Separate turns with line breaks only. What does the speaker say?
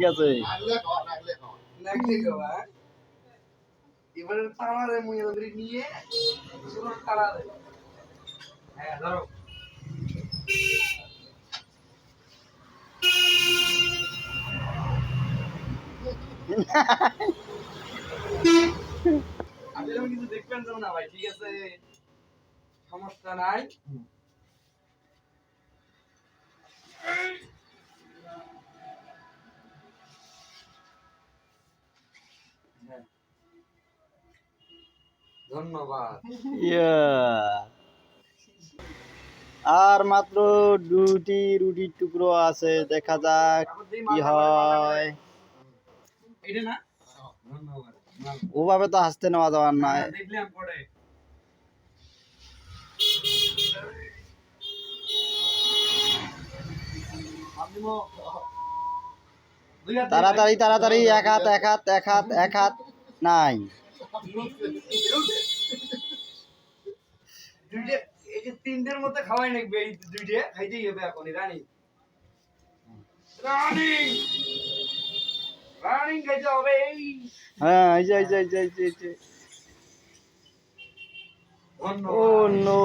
ঠিক আছে
এবারে তারারে মুই নিয়ে শুরু তারারে হ্যাঁ ধরো আপনারা কিন্তু দেখবেন না ভাই ঠিক আছে সমস্যা নাই ধন্যবাদ
ইয়া আর মাত্র দুটি রুটির টুকরো আছে দেখা যাক কি হয়
এটা না ধন্যবাদ
ওভাবে তো হাসতে নেওয়া যাওয়ার না
দেখলাম পরে
তাড়াতাড়ি তাড়াতাড়ি এক হাত এক হাত এক হাত এক হাত নাই
দুইটা এই যে তিনটের মধ্যে খাওয়াই নাকবে এই দুইটা খাইতেই হবে এখন রানিং রানিং রানিং খাইতে হবে এই
হ্যাঁ এই যে ও নো